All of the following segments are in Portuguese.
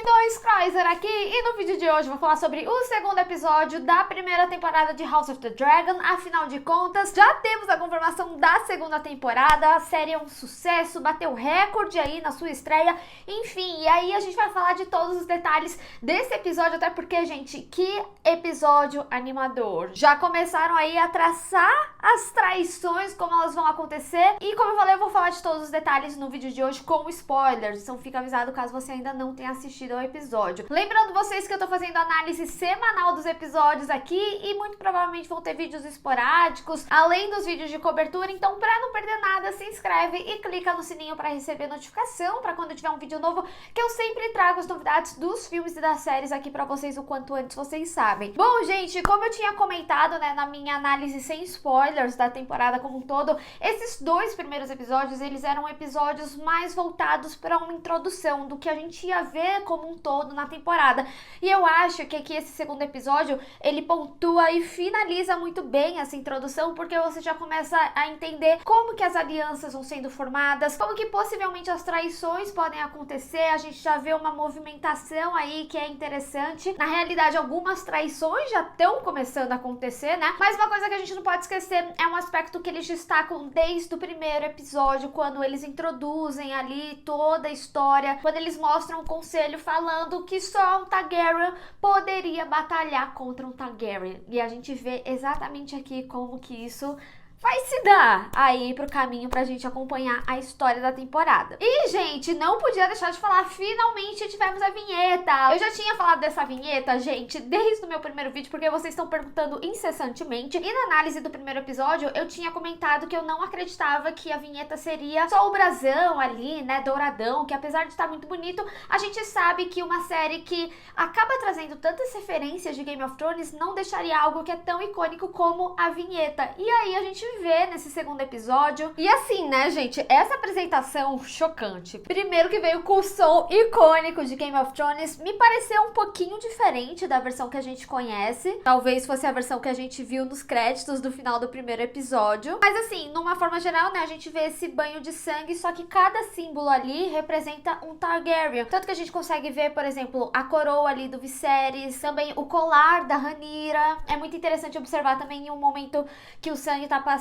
Dois Chrysler aqui, e no vídeo de hoje vou falar sobre o segundo episódio da primeira temporada de House of the Dragon. Afinal de contas, já temos a confirmação da segunda temporada, a série é um sucesso, bateu recorde aí na sua estreia, enfim, e aí a gente vai falar de todos os detalhes desse episódio, até porque, gente, que episódio animador. Já começaram aí a traçar as traições, como elas vão acontecer, e como eu falei, eu vou falar de todos os detalhes no vídeo de hoje com spoilers, então fica avisado caso você ainda não tenha assistido ao episódio. Lembrando vocês que eu tô fazendo análise semanal dos episódios aqui e muito provavelmente vão ter vídeos esporádicos, além dos vídeos de cobertura, então pra não perder nada, se inscreve e clica no sininho pra receber notificação pra quando tiver um vídeo novo, que eu sempre trago as novidades dos filmes e das séries aqui pra vocês o quanto antes vocês sabem. Bom, gente, como eu tinha comentado, né, na minha análise sem spoilers da temporada como um todo, esses dois primeiros episódios, eles eram episódios mais voltados pra uma introdução do que a gente ia ver como um todo na temporada. E eu acho que aqui esse segundo episódio, ele pontua e finaliza muito bem essa introdução, porque você já começa a entender como que as alianças vão sendo formadas, como que possivelmente as traições podem acontecer, a gente já vê uma movimentação aí que é interessante. Na realidade, algumas traições já estão começando a acontecer, né? Mas uma coisa que a gente não pode esquecer é um aspecto que eles destacam desde o primeiro episódio, quando eles introduzem ali toda a história, quando eles mostram o conselho falando que só um Targaryen poderia batalhar contra um Targaryen. E a gente vê exatamente aqui como que isso vai se dar aí pro caminho pra gente acompanhar a história da temporada. E, gente, não podia deixar de falar, finalmente tivemos a vinheta. Eu já tinha falado dessa vinheta, gente, desde o meu primeiro vídeo, porque vocês estão perguntando incessantemente. E na análise do primeiro episódio, eu tinha comentado que eu não acreditava que a vinheta seria só o brasão ali, né, douradão, que apesar de estar muito bonito, a gente sabe que uma série que acaba trazendo tantas referências de Game of Thrones não deixaria algo que é tão icônico como a vinheta. E aí a gente vê nesse segundo episódio. E assim, né, gente, essa apresentação chocante. Primeiro que veio com o som icônico de Game of Thrones, me pareceu um pouquinho diferente da versão que a gente conhece. Talvez fosse a versão que a gente viu nos créditos do final do primeiro episódio. Mas assim, numa forma geral, né, a gente vê esse banho de sangue, só que cada símbolo ali representa um Targaryen. Tanto que a gente consegue ver, por exemplo, a coroa ali do Viserys, também o colar da Rhaenyra. É muito interessante observar também em um momento que o sangue tá passando,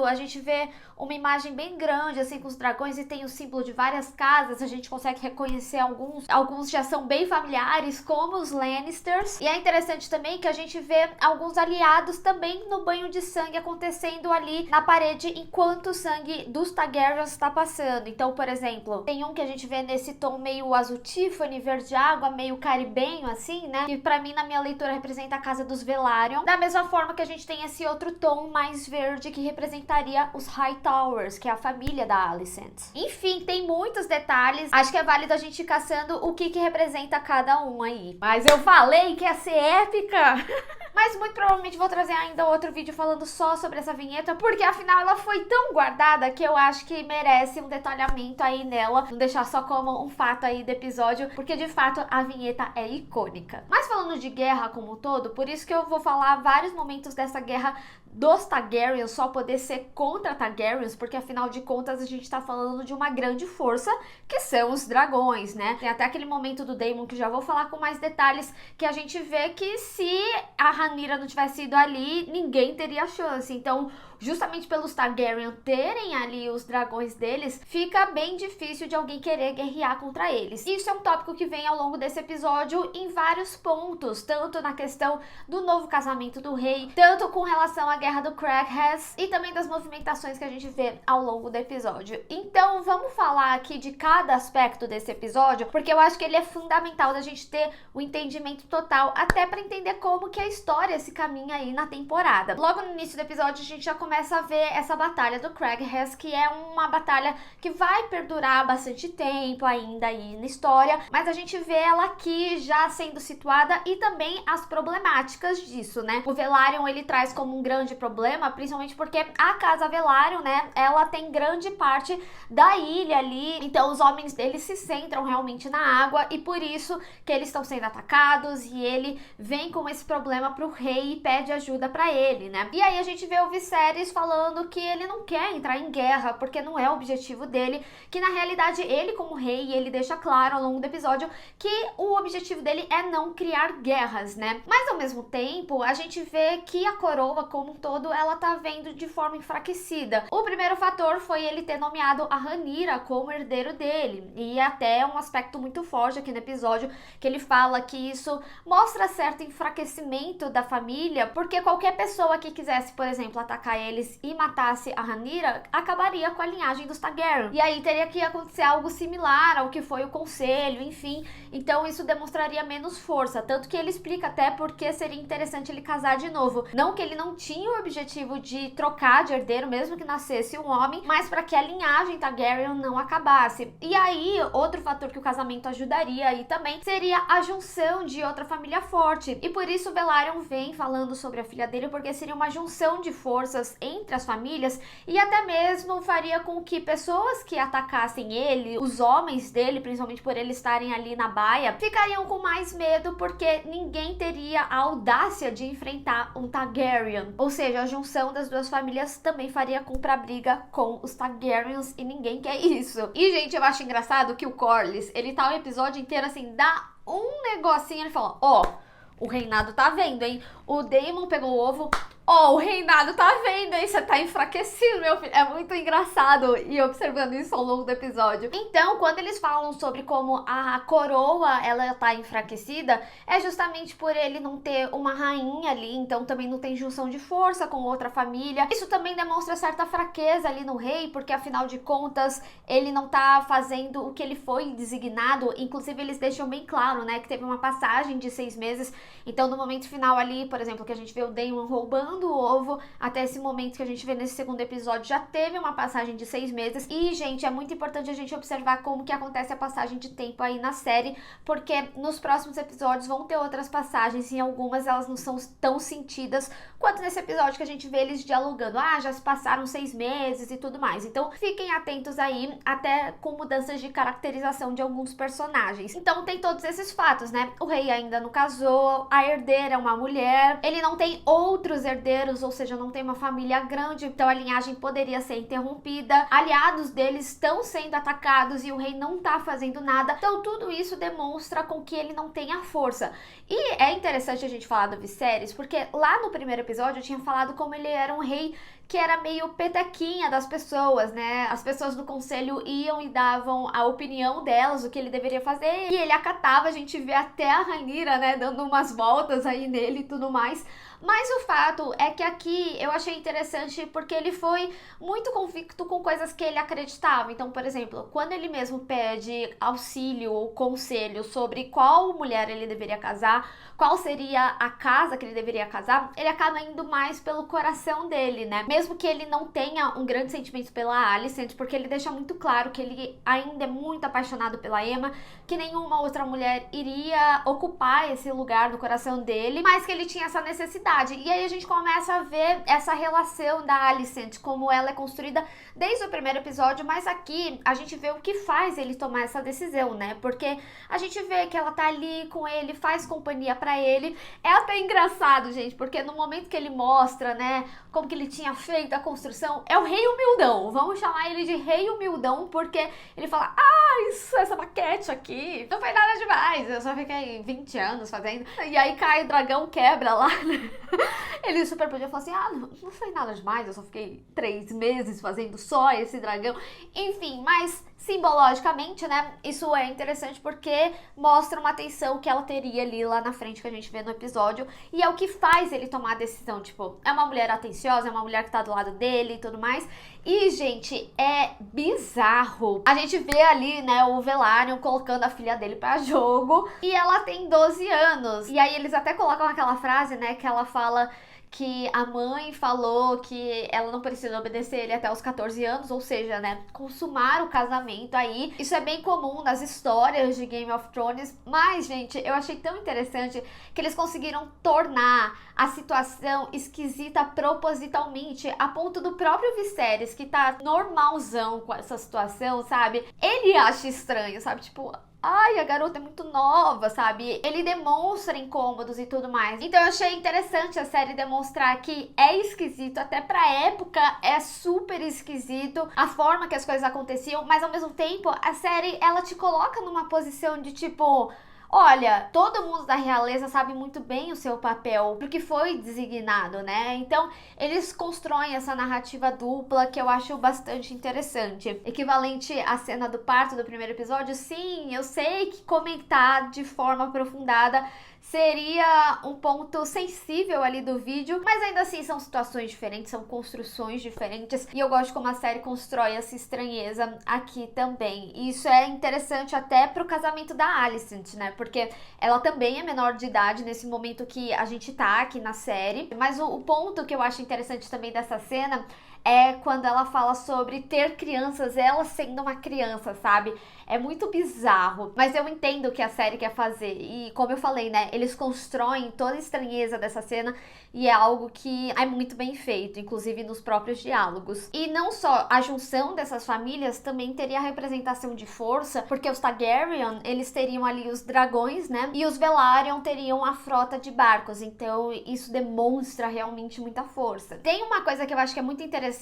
a gente vê uma imagem bem grande, assim, com os dragões, e tem o símbolo de várias casas, a gente consegue reconhecer alguns já são bem familiares, como os Lannisters, e é interessante também que a gente vê alguns aliados também no banho de sangue acontecendo ali na parede, enquanto o sangue dos Targaryens está passando. Então, por exemplo, tem um que a gente vê nesse tom meio azul Tiffany, verde água, meio caribenho, assim, né, que pra mim, na minha leitura, representa a casa dos Velaryon, da mesma forma que a gente tem esse outro tom mais verde, que representaria os Hightowers, que é a família da Alicent. Enfim, tem muitos detalhes. Acho que é válido a gente ir caçando o que representa cada um aí. Mas eu falei que ia ser épica! Mas muito provavelmente vou trazer ainda outro vídeo falando só sobre essa vinheta, porque afinal ela foi tão guardada que eu acho que merece um detalhamento aí nela, não deixar só como um fato aí do episódio, porque de fato a vinheta é icônica. Mas falando de guerra como um todo, por isso que eu vou falar vários momentos dessa guerra dos Targaryens só poder ser contra Targaryens, porque afinal de contas a gente tá falando de uma grande força, que são os dragões, né? Tem até aquele momento do Daemon que já vou falar com mais detalhes, que a gente vê que se a Rhaenyra não tivesse ido ali, ninguém teria chance. Então, justamente pelos Targaryen terem ali os dragões deles, fica bem difícil de alguém querer guerrear contra eles. Isso é um tópico que vem ao longo desse episódio em vários pontos, tanto na questão do novo casamento do rei, tanto com relação à guerra do Craghas e também das movimentações que a gente vê ao longo do episódio. Então vamos falar aqui de cada aspecto desse episódio, porque eu acho que ele é fundamental da gente ter o entendimento total, até para entender como que a história se caminha aí na temporada. Logo no início do episódio a gente já começa a ver essa batalha do Craghas, que é uma batalha que vai perdurar bastante tempo ainda aí na história, mas a gente vê ela aqui já sendo situada e também as problemáticas disso, né? O Velaryon, ele traz como um grande problema, principalmente porque a casa Velaryon, né, ela tem grande parte da ilha ali, então os homens deles se centram realmente na água e por isso que eles estão sendo atacados e ele vem com esse problema pro rei e pede ajuda pra ele, né? E aí a gente vê o Viserys Viserys falando que ele não quer entrar em guerra, porque não é o objetivo dele, que na realidade ele como rei, ele deixa claro ao longo do episódio que o objetivo dele é não criar guerras, né? Mas ao mesmo tempo, a gente vê que a coroa como um todo, ela tá vendo de forma enfraquecida. O primeiro fator foi ele ter nomeado a Rhaenyra como herdeiro dele, e até um aspecto muito forte aqui no episódio, que ele fala que isso mostra certo enfraquecimento da família, porque qualquer pessoa que quisesse, por exemplo, atacar eles e matasse a Rhaenyra, acabaria com a linhagem dos Targaryen. E aí teria que acontecer algo similar ao que foi o conselho, enfim. Então isso demonstraria menos força, tanto que ele explica até porque seria interessante ele casar de novo. Não que ele não tinha o objetivo de trocar de herdeiro, mesmo que nascesse um homem, mas para que a linhagem Targaryen não acabasse. E aí, outro fator que o casamento ajudaria aí também seria a junção de outra família forte. E por isso o Velaryon vem falando sobre a filha dele, porque seria uma junção de forças entre as famílias e até mesmo faria com que pessoas que atacassem ele, os homens dele, principalmente por eles estarem ali na baia, ficariam com mais medo, porque ninguém teria a audácia de enfrentar um Targaryen. Ou seja, a junção das duas famílias também faria comprar briga com os Targaryens e ninguém quer isso. E, gente, eu acho engraçado que o Corlys, ele tá o episódio inteiro assim, dá um negocinho, ele fala, ó, o reinado tá vendo, hein? O Daemon pegou o ovo. Ó, o reinado tá vendo, hein? Você tá enfraquecido, meu filho. É muito engraçado ir observando isso ao longo do episódio. Então, quando eles falam sobre como a coroa, ela tá enfraquecida, é justamente por ele não ter uma rainha ali, então também não tem junção de força com outra família. Isso também demonstra certa fraqueza ali no rei, porque afinal de contas, ele não tá fazendo o que ele foi designado. Inclusive, eles deixam bem claro, né, que teve uma passagem de 6 meses. Então, no momento final ali, por exemplo, que a gente vê o Daemon roubando do ovo, até esse momento que a gente vê nesse segundo episódio, já teve uma passagem de 6 meses. E, gente, é muito importante a gente observar como que acontece a passagem de tempo aí na série, porque nos próximos episódios vão ter outras passagens, e algumas elas não são tão sentidas quanto nesse episódio que a gente vê eles dialogando, ah, já se passaram 6 meses e tudo mais. Então fiquem atentos aí, até com mudanças de caracterização de alguns personagens. Então tem todos esses fatos, né? O rei ainda não casou, a herdeira é uma mulher, ele não tem outros herdeiros, ou seja, não tem uma família grande, então a linhagem poderia ser interrompida, aliados deles estão sendo atacados e o rei não tá fazendo nada. Então tudo isso demonstra com que ele não tem a força. E é interessante a gente falar do Viserys, porque lá no primeiro episódio eu tinha falado como ele era um rei que era meio petequinha das pessoas, né? As pessoas do conselho iam e davam a opinião delas, o que ele deveria fazer, e ele acatava. A gente vê até a Rhaenyra, né, dando umas voltas aí nele e tudo mais. Mas o fato é que aqui eu achei interessante porque ele foi muito convicto com coisas que ele acreditava. Então, por exemplo, quando ele mesmo pede auxílio ou conselho sobre qual mulher ele deveria casar, qual seria a casa que ele deveria casar, ele acaba indo mais pelo coração dele, né? Mesmo que ele não tenha um grande sentimento pela Alicent, porque ele deixa muito claro que ele ainda é muito apaixonado pela Aemma, que nenhuma outra mulher iria ocupar esse lugar no coração dele, mas que ele tinha essa necessidade. E aí a gente começa a ver essa relação da Alicent, como ela é construída desde o primeiro episódio, mas aqui a gente vê o que faz ele tomar essa decisão, né? Porque a gente vê que ela tá ali com ele, faz companhia pra ele. É até engraçado, gente, porque no momento que ele mostra, né, como que ele tinha feito a construção, é o Rei Humildão. Vamos chamar ele de Rei Humildão, porque ele fala, essa maquete aqui não foi nada demais, eu só fiquei 20 anos fazendo. E aí cai o dragão, quebra lá, né? Ele super podia falar assim, não foi nada demais, eu só fiquei 3 meses fazendo só esse dragão. Enfim, mas simbologicamente, né, isso é interessante porque mostra uma tensão que ela teria ali lá na frente, que a gente vê no episódio, e é o que faz ele tomar a decisão, tipo, é uma mulher atenciosa, é uma mulher que tá do lado dele e tudo mais. E, gente, é bizarro. A gente vê ali, né, o Velaryon colocando a filha dele pra jogo, e ela tem 12 anos. E aí eles até colocam aquela frase, né, que ela fala que a mãe falou que ela não precisa obedecer ele até os 14 anos, ou seja, né, consumar o casamento aí. Isso é bem comum nas histórias de Game of Thrones, mas, gente, eu achei tão interessante que eles conseguiram tornar a situação esquisita propositalmente, a ponto do próprio Viserys, que tá normalzão com essa situação, sabe? Ele acha estranho, sabe? Tipo, ai, a garota é muito nova, sabe? Ele demonstra incômodos e tudo mais. Então eu achei interessante a série demonstrar que é esquisito, até pra época é super esquisito a forma que as coisas aconteciam, mas ao mesmo tempo a série, ela te coloca numa posição de tipo... Olha, todo mundo da realeza sabe muito bem o seu papel, porque foi designado, né? Então, eles constroem essa narrativa dupla que eu acho bastante interessante. Equivalente à cena do parto do primeiro episódio, sim, eu sei que comentar de forma aprofundada seria um ponto sensível ali do vídeo, mas ainda assim são situações diferentes, são construções diferentes, e eu gosto como a série constrói essa estranheza aqui também. E isso é interessante até pro casamento da Alicent, né? Porque ela também é menor de idade nesse momento que a gente tá aqui na série, mas o ponto que eu acho interessante também dessa cena é quando ela fala sobre ter crianças, ela sendo uma criança, sabe? É muito bizarro, mas eu entendo o que a série quer fazer. E como eu falei, né, eles constroem toda a estranheza dessa cena e é algo que é muito bem feito, inclusive nos próprios diálogos. E não só a junção dessas famílias, também teria a representação de força, porque os Targaryen, eles teriam ali os dragões, né? E os Velaryon teriam a frota de barcos, então isso demonstra realmente muita força. Tem uma coisa que eu acho que é muito interessante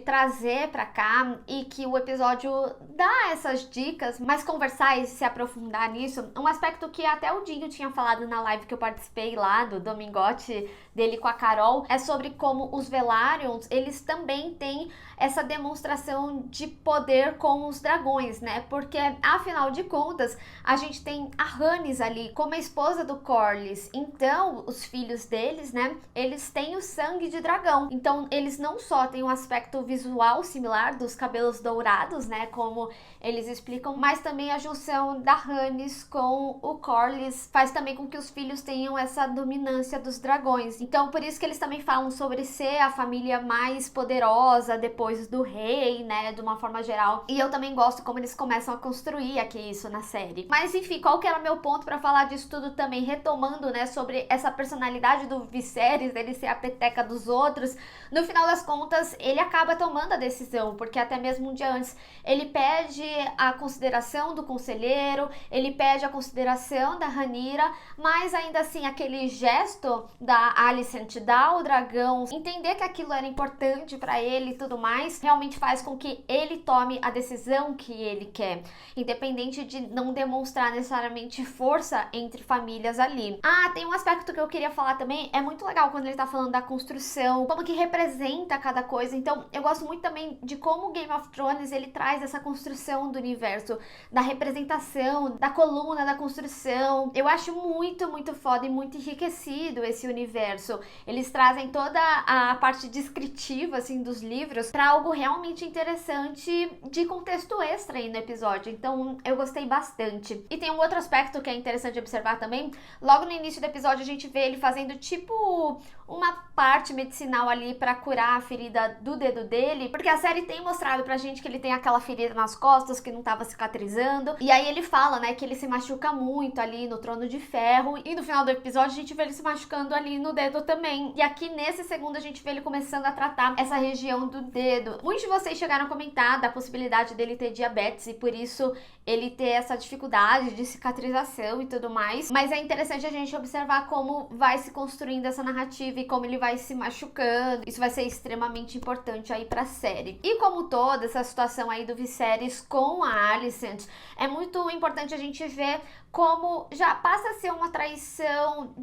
trazer pra cá e que o episódio dá essas dicas, mas conversar e se aprofundar nisso, um aspecto que até o Dinho tinha falado na live que eu participei lá do Domingote dele com a Carol, é sobre como os Velaryons, eles também têm essa demonstração de poder com os dragões, né? Porque, afinal de contas, a gente tem a Rhaenys ali como a esposa do Corlys. Então, os filhos deles, né? Eles têm o sangue de dragão. Então, eles não só têm um aspecto visual similar dos cabelos dourados, né? Como eles explicam, mas também a junção da Rhaenys com o Corlys faz também com que os filhos tenham essa dominância dos dragões. Então, por isso que eles também falam sobre ser a família mais poderosa depois do rei, né, de uma forma geral. E eu também gosto como eles começam a construir aqui isso na série. Mas enfim, qual que era o meu ponto pra falar disso tudo também, retomando, né, sobre essa personalidade do Viserys, dele ser a peteca dos outros. No final das contas, ele acaba tomando a decisão, porque até mesmo um dia antes, ele pede a consideração do conselheiro, ele pede a consideração da Rhaenyra, mas ainda assim, aquele gesto da Alicent dar o dragão, entender que aquilo era importante pra ele e tudo mais, realmente faz com que ele tome a decisão que ele quer, independente de não demonstrar necessariamente força entre famílias ali. Ah, tem um aspecto que eu queria falar também, é muito legal quando ele tá falando da construção, como que representa cada coisa. Então, eu gosto muito também de como Game of Thrones, ele traz essa construção do universo, da representação, da coluna, da construção. Eu acho muito, muito foda e muito enriquecido esse universo. Eles trazem toda a parte descritiva, assim, dos livros pra algo realmente interessante de contexto extra aí no episódio. Então, eu gostei bastante. E tem um outro aspecto que é interessante observar também. Logo no início do episódio, a gente vê ele fazendo tipo uma parte medicinal ali pra curar a ferida do dedo dele, porque a série tem mostrado pra gente que ele tem aquela ferida nas costas que não tava cicatrizando, e aí ele fala, né, que ele se machuca muito ali no Trono de Ferro, e no final do episódio a gente vê ele se machucando ali no dedo também, e aqui nesse segundo a gente vê ele começando a tratar essa região do dedo. Muitos de vocês chegaram a comentar da possibilidade dele ter diabetes, e por isso ele ter essa dificuldade de cicatrização e tudo mais, mas é interessante a gente observar como vai se construindo essa narrativa e como ele vai se machucando. Isso vai ser extremamente importante aí pra série. E como toda essa situação aí do Viserys com a Alicent, é muito importante a gente ver como já passa a ser uma traição,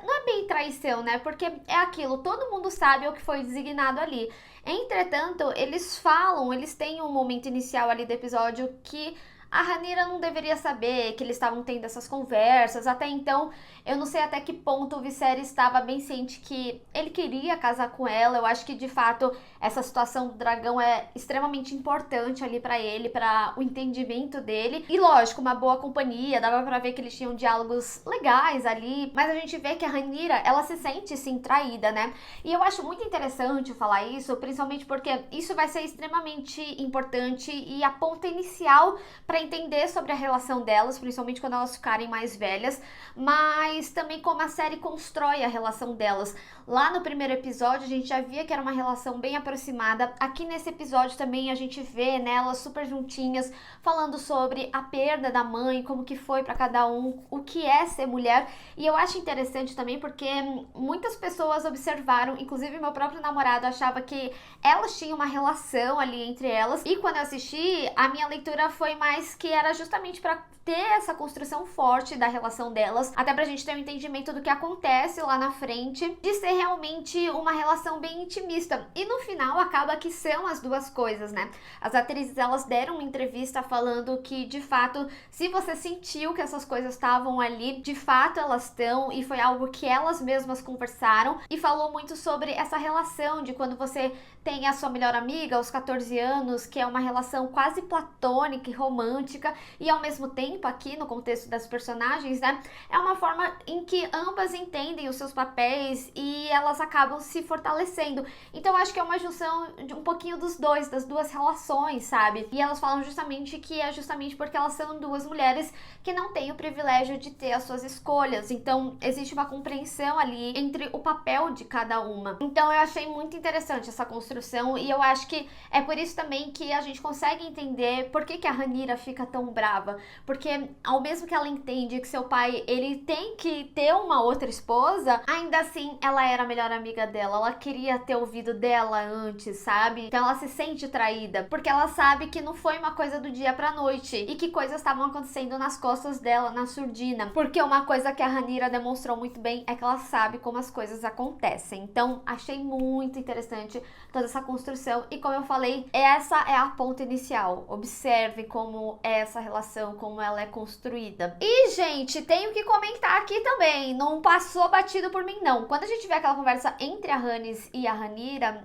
não é bem traição, né, porque é aquilo, todo mundo sabe o que foi designado ali. Entretanto, eles têm um momento inicial ali do episódio que a Rhaenyra não deveria saber que eles estavam tendo essas conversas. Até então, eu não sei até que ponto o Viserys estava bem ciente que ele queria casar com ela. Eu acho que, de fato, essa situação do dragão é extremamente importante ali pra ele, pra o entendimento dele. E, lógico, uma boa companhia, dava pra ver que eles tinham diálogos legais ali. Mas a gente vê que a Rhaenyra, ela se sente, sim, traída, né? E eu acho muito interessante falar isso, principalmente porque isso vai ser extremamente importante e a ponta inicial pra entender sobre a relação delas, principalmente quando elas ficarem mais velhas, mas também como a série constrói a relação delas. Lá no primeiro episódio a gente já via que era uma relação bem aproximada. Aqui nesse episódio também a gente vê, né, elas super juntinhas, falando sobre a perda da mãe, como que foi pra cada um, o que é ser mulher. E eu acho interessante também porque muitas pessoas observaram, inclusive meu próprio namorado achava que elas tinham uma relação ali entre elas. E quando eu assisti, a minha leitura foi mais que era justamente pra ter essa construção forte da relação delas, até pra gente ter um entendimento do que acontece lá na frente, de ser realmente uma relação bem intimista. E no final acaba que são as duas coisas, né? As atrizes, elas deram uma entrevista falando que, de fato, se você sentiu que essas coisas estavam ali, de fato elas estão, e foi algo que elas mesmas conversaram, e falou muito sobre essa relação de quando você tem a sua melhor amiga aos 14 anos, que é uma relação quase platônica e romântica, e ao mesmo tempo, aqui no contexto das personagens, né, é uma forma em que ambas entendem os seus papéis e elas acabam se fortalecendo. Então acho que é uma junção de um pouquinho dos dois, das duas relações, sabe? E elas falam justamente que é justamente porque elas são duas mulheres que não têm o privilégio de ter as suas escolhas. Então existe uma compreensão ali entre o papel de cada uma. Então eu achei muito interessante essa construção e eu acho que é por isso também que a gente consegue entender por que a Rhaenyra fica tão brava. Porque ao mesmo que ela entende que seu pai, ele tem que ter uma outra esposa, ainda assim ela era a melhor amiga dela, ela queria ter ouvido dela antes, sabe? Então ela se sente traída, porque ela sabe que não foi uma coisa do dia pra noite, e que coisas estavam acontecendo nas costas dela, na surdina. Porque uma coisa que a Rhaenyra demonstrou muito bem é que ela sabe como as coisas acontecem. Então achei muito interessante toda essa construção, e como eu falei, essa é a ponta inicial. Observe como é essa relação, como ela é construída. E, gente, tenho que comentar aqui também, não passou batido por mim, não. Quando a gente vê aquela conversa entre a Rhaenys e a Rhaenyra,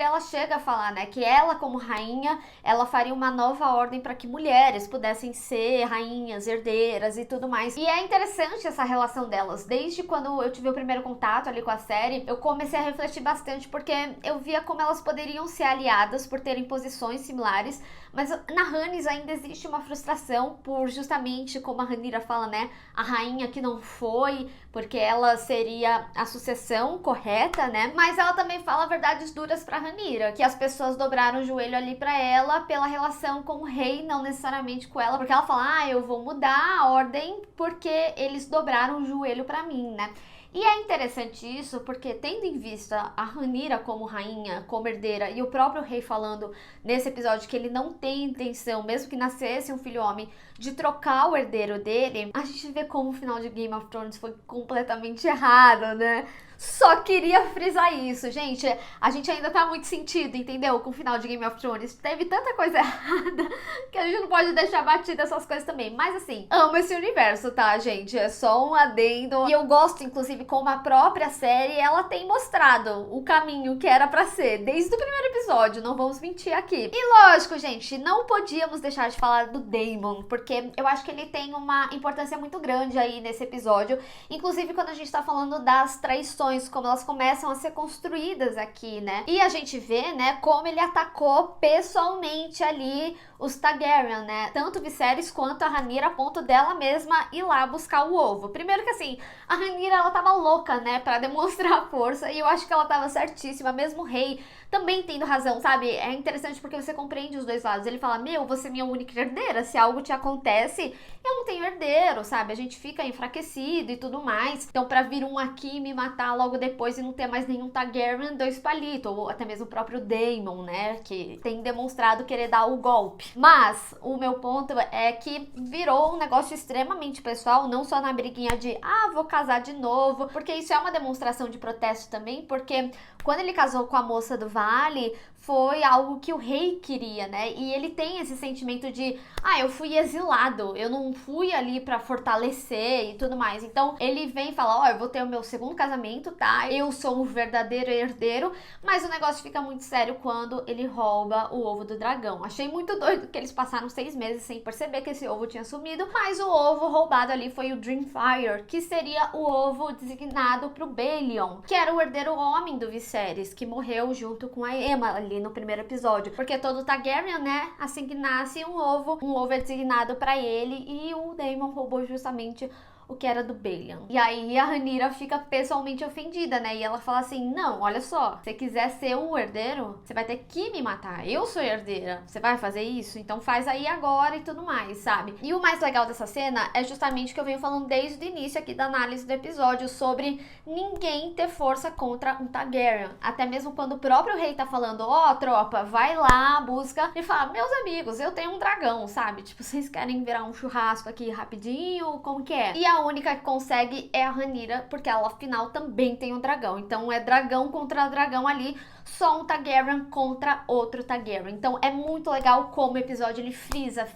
ela chega a falar, né, que ela, como rainha, ela faria uma nova ordem para que mulheres pudessem ser rainhas, herdeiras e tudo mais. E é interessante essa relação delas. Desde quando eu tive o primeiro contato ali com a série, eu comecei a refletir bastante, porque eu via como elas poderiam ser aliadas por terem posições similares, mas na Rhaenys ainda existe uma frustração por justamente, como a Rhaenyra fala, né, a rainha que não foi, porque ela seria a sucessão correta, né, mas ela também fala verdades duras pra Rhaenyra, que as pessoas dobraram o joelho ali pra ela pela relação com o rei, não necessariamente com ela, porque ela fala, eu vou mudar a ordem porque eles dobraram o joelho pra mim, né. E é interessante isso porque, tendo em vista a Rhaenyra como rainha, como herdeira, e o próprio rei falando nesse episódio que ele não tem intenção, mesmo que nascesse um filho homem, de trocar o herdeiro dele, a gente vê como o final de Game of Thrones foi completamente errado, né? Só queria frisar isso, gente. A gente ainda tá muito sentido, entendeu? Com o final de Game of Thrones. Teve tanta coisa errada que a gente não pode deixar batida essas coisas também. Mas assim, amo esse universo, tá, gente? É só um adendo. E eu gosto, inclusive, como a própria série, ela tem mostrado o caminho que era pra ser desde o primeiro episódio. Não vamos mentir aqui. E lógico, gente, não podíamos deixar de falar do Daemon, porque eu acho que ele tem uma importância muito grande aí nesse episódio. Inclusive, quando a gente tá falando das traições, como elas começam a ser construídas aqui, né? E a gente vê, né, como ele atacou pessoalmente ali os Targaryen, né? Tanto Viserys quanto a Rhaenyra, a ponto dela mesma ir lá buscar o ovo. Primeiro que assim, a Rhaenyra, ela tava louca, né, pra demonstrar força, e eu acho que ela tava certíssima, mesmo o rei também tendo razão, sabe? É interessante porque você compreende os dois lados. Ele fala, você é minha única herdeira, se algo te acontece, eu não tenho herdeiro, sabe? A gente fica enfraquecido e tudo mais. Então, pra vir um aqui e me matar logo depois e não ter mais nenhum Targaryen, 2 palitos. Ou até mesmo o próprio Daemon, né? Que tem demonstrado querer dar o golpe. Mas, o meu ponto é que virou um negócio extremamente pessoal, não só na briguinha de, vou casar de novo. Porque isso é uma demonstração de protesto também, porque quando ele casou com a moça do Vale, foi algo que o rei queria, né? E ele tem esse sentimento de, eu fui exilado, eu não fui ali pra fortalecer e tudo mais. Então, ele vem e fala, eu vou ter o meu segundo casamento, tá? Eu sou um verdadeiro herdeiro, mas o negócio fica muito sério quando ele rouba o ovo do dragão. Achei muito doido que eles passaram 6 meses sem perceber que esse ovo tinha sumido, mas o ovo roubado ali foi o Dreamfire, que seria o ovo designado pro Baelion, que era o herdeiro homem do Viserys, que morreu junto junto com a Aemma ali no primeiro episódio. Porque todo Targaryen, né, assim que nasce um ovo é designado pra ele e o Daemon roubou justamente o que era do Baelion. E aí a Rhaenyra fica pessoalmente ofendida, né? E ela fala assim, não, olha só, se você quiser ser o herdeiro, você vai ter que me matar. Eu sou herdeira. Você vai fazer isso? Então faz aí agora e tudo mais, sabe? E o mais legal dessa cena é justamente o que eu venho falando desde o início aqui da análise do episódio sobre ninguém ter força contra um Targaryen. Até mesmo quando o próprio rei tá falando, ó, tropa, vai lá, busca. Ele fala, meus amigos, eu tenho um dragão, sabe? Tipo, vocês querem virar um churrasco aqui rapidinho? Como que é? E a única que consegue é a Rhaenyra, porque ela afinal também tem um dragão. Então é dragão contra dragão ali, só um Targaryen contra outro Targaryen. Então é muito legal como o episódio ele frisa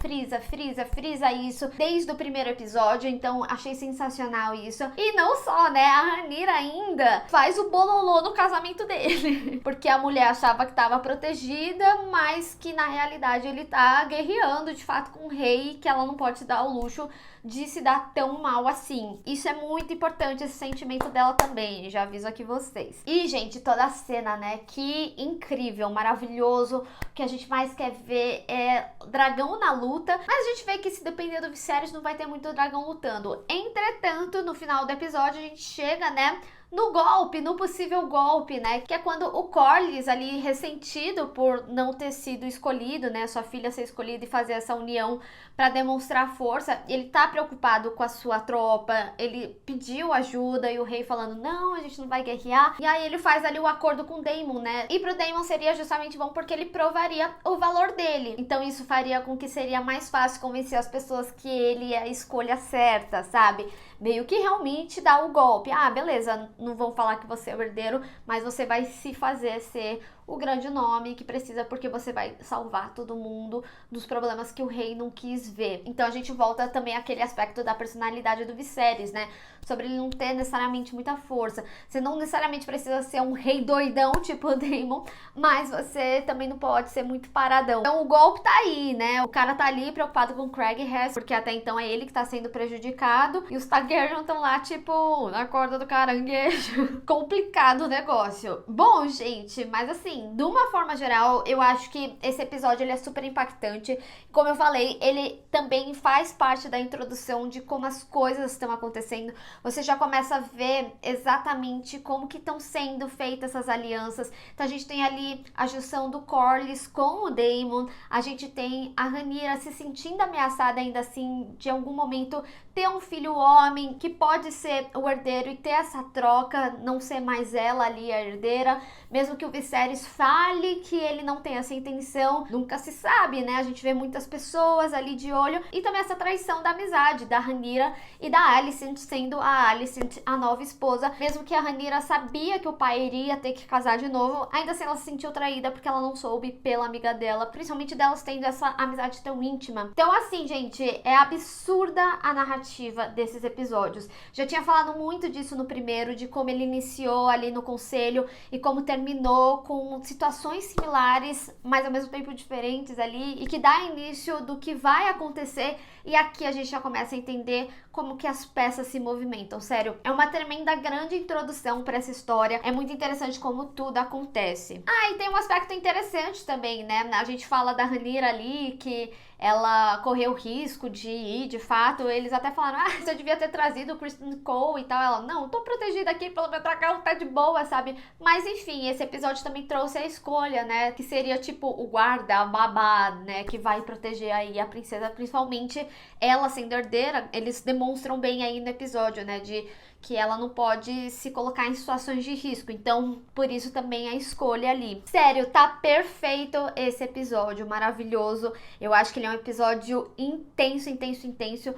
isso desde o primeiro episódio. Então achei sensacional isso. E não só, né? A Rhaenyra ainda faz o bololô no casamento dele. Porque a mulher achava que estava protegida, mas que na realidade ele tá guerreando de fato com o rei, que ela não pode se dar o luxo de se dar tão mal assim. Isso é muito importante, esse sentimento dela também, já aviso aqui vocês. E, gente, toda a cena, né, que incrível, maravilhoso, o que a gente mais quer ver é dragão na luta, mas a gente vê que se depender do Viserys não vai ter muito dragão lutando. Entretanto, no final do episódio a gente chega, né, no golpe, no possível golpe, né? Que é quando o Corlys ali, ressentido por não ter sido escolhido, né? Sua filha ser escolhida e fazer essa união pra demonstrar força, ele tá preocupado com a sua tropa, ele pediu ajuda e o rei falando, não, a gente não vai guerrear. E aí ele faz ali o acordo com o Daemon, né? E pro Daemon seria justamente bom porque ele provaria o valor dele. Então isso faria com que seria mais fácil convencer as pessoas que ele é a escolha certa, sabe? Meio que realmente dá o golpe. Ah, beleza, não vão falar que você é o herdeiro, mas você vai se fazer ser o grande nome que precisa, porque você vai salvar todo mundo dos problemas que o rei não quis ver. Então a gente volta também àquele aspecto da personalidade do Viserys, né? Sobre ele não ter necessariamente muita força. Você não necessariamente precisa ser um rei doidão, tipo o Daemon, mas você também não pode ser muito paradão. Então o golpe tá aí, né? O cara tá ali preocupado com o Craig Hess, porque até então é ele que tá sendo prejudicado, e os Targaryen estão lá, tipo, na corda do caranguejo. Complicado o negócio. Bom, gente, mas assim, de uma forma geral, eu acho que esse episódio ele é super impactante. Como eu falei, ele também faz parte da introdução de como as coisas estão acontecendo. Você já começa a ver exatamente como que estão sendo feitas essas alianças. Então a gente tem ali a junção do Corlys com o Daemon, a gente tem a Rhaenyra se sentindo ameaçada ainda assim, de algum momento ter um filho homem que pode ser o herdeiro e ter essa troca, não ser mais ela ali a herdeira, mesmo que o Viserys fale que ele não tem essa intenção, nunca se sabe, né? A gente vê muitas pessoas ali de olho, e também essa traição da amizade da Rhaenyra e da Alicent, sendo a Alicent a nova esposa, mesmo que a Rhaenyra sabia que o pai iria ter que casar de novo, ainda assim ela se sentiu traída porque ela não soube pela amiga dela, principalmente delas tendo essa amizade tão íntima. Então assim, gente, é absurda a narrativa desses episódios. Já tinha falado muito disso no primeiro, de como ele iniciou ali no conselho e como terminou com situações similares, mas ao mesmo tempo diferentes ali, e que dá início do que vai acontecer, e aqui a gente já começa a entender como que as peças se movimentam. Sério, é uma tremenda grande introdução para essa história, é muito interessante como tudo acontece. Ah, e tem um aspecto interessante também, né? A gente fala da Rhaenyra ali, que ela correu risco de ir, de fato, eles até falaram, ah, você devia ter trazido o Criston Cole e tal. Ela, não, tô protegida aqui pelo meu dragão, tá de boa, sabe? Mas enfim, esse episódio também trouxe a escolha, né, que seria tipo o guarda, a babá, né, que vai proteger aí a princesa, principalmente ela sendo herdeira. Eles demonstram bem aí no episódio, né, de que ela não pode se colocar em situações de risco, então por isso também a escolha ali. Sério, tá perfeito esse episódio, maravilhoso. Eu acho que ele é um episódio intenso,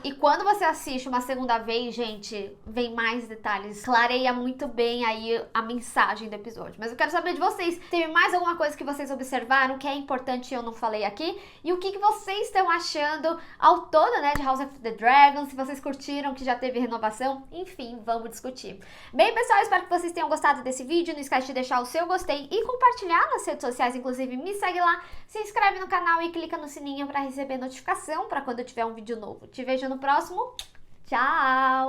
e quando você assiste uma segunda vez, gente, vem mais detalhes, clareia muito bem aí a mensagem do episódio. Mas eu quero saber de vocês, teve mais alguma coisa que vocês observaram que é importante e eu não falei aqui? E o que vocês estão achando ao todo, né, de House of the Dragon, se vocês curtiram, que já teve renovação, enfim, vamos discutir. Bem, pessoal, espero que vocês tenham gostado desse vídeo. Não esquece de deixar o seu gostei e compartilhar nas redes sociais. Inclusive, me segue lá, se inscreve no canal e clica no sininho para receber notificação para quando eu tiver um vídeo novo. Te vejo no próximo. Tchau!